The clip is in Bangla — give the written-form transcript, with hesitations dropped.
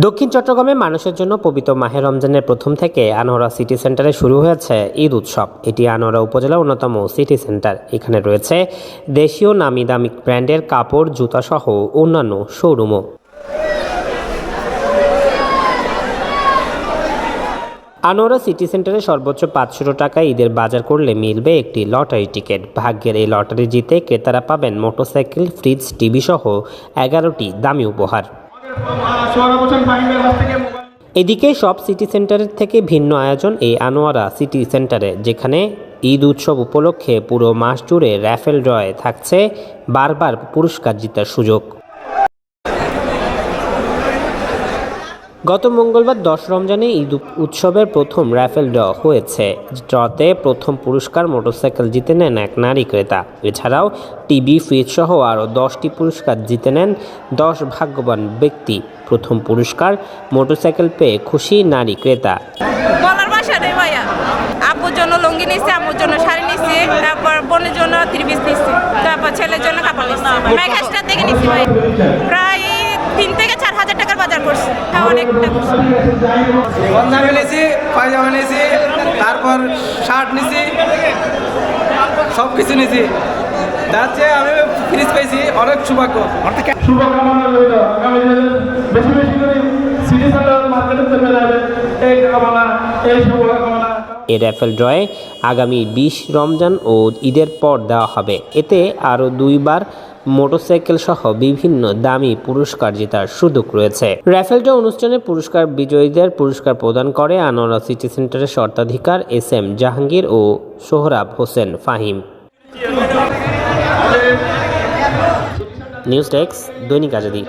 দক্ষিণ চট্টগ্রামে মানুষের জন্য পবিত্র মাহে রমজানের প্রথম থেকে আনোয়ারা সিটি সেন্টারে শুরু হয়েছে ঈদ উৎসব। এটি আনোয়ারা উপজেলার অন্যতম সিটি সেন্টার। এখানে রয়েছে দেশীয় নামি দামি ব্র্যান্ডের কাপড়, জুতা সহ অন্যান্য শোরুমও। আনোয়ারা সিটি সেন্টারে সর্বোচ্চ 500 টাকায় ঈদের বাজার করলে মিলবে একটি লটারি টিকিট। ভাগ্যের এই লটারি জিতে ক্রেতারা পাবেন মোটরসাইকেল, ফ্রিজ, টিভি সহ 11টি দামি উপহার। এদিকে সব সিটি সেন্টারের থেকে ভিন্ন আয়োজন এই আনোয়ারা সিটি সেন্টারে, যেখানে ঈদ উৎসব উপলক্ষে পুরো মাস জুড়ে র্যাফেল ড্রয়ে থাকছে বারবার পুরস্কার জেতার সুযোগ। গত মঙ্গলবার 10 রমজানে ঈদ উৎসবের প্রথম র্যাফেল ড্র হয়েছে। ড্রতে প্রথম পুরস্কার মোটরসাইকেল জিতে নেন এক নারী ক্রেতা। এছাড়াও টিভি, ফ্রিজ সহ আরও 10টি পুরস্কার জিতে নেন 10 ভাগ্যবান ব্যক্তি। প্রথম পুরস্কার মোটরসাইকেল পেয়ে খুশি নারী ক্রেতা। আব্বুর জন্য লুঙ্গি নিচ্ছি, আম্মুর জন্য শাড়ি নিচ্ছি, তারপর বোনের জন্য 3 পিস নিচ্ছি, তারপর ছেলের জন্য কাপড় নিচ্ছি। মেঘাস্টার থেকে নিচ্ছি ভাই, প্রায় 3 থেকে 4 হাজার টাকার বাজার করছি। অনেকটা পাঞ্জাবি নিয়েছি, পায়জামা নিয়েছি, তারপর শার্ট নিয়েছি, সব কিছু নিয়েছি। যাচ্ছে আমি ফ্রিজ পেয়েছি, অনেক সৌভাগ্য। শুভকামনা রইল আগামী দিনে বেশি বেশি করে সিটি সেন্টার মার্কেটে চলে যাবে, এই কামনা, এই শুভকামনা। এই র্যাফেল ড্রয়ে আগামী 20 রমজান ও ঈদের পর দেওয়া হবে। এতে আরও 2বার মোটরসাইকেল সহ বিভিন্ন দামি পুরস্কার জেতার সুযোগ রয়েছে। র্যাফেল ড্র অনুষ্ঠানে পুরস্কার বিজয়ীদের পুরস্কার প্রদান করে আনোয়ারা সিটি সেন্টারের স্বত্বাধিকার SM জাহাঙ্গীর ও সোহরাব হোসেন ফাহিম। নিউজ ডেস্ক, দৈনিক আজাদী।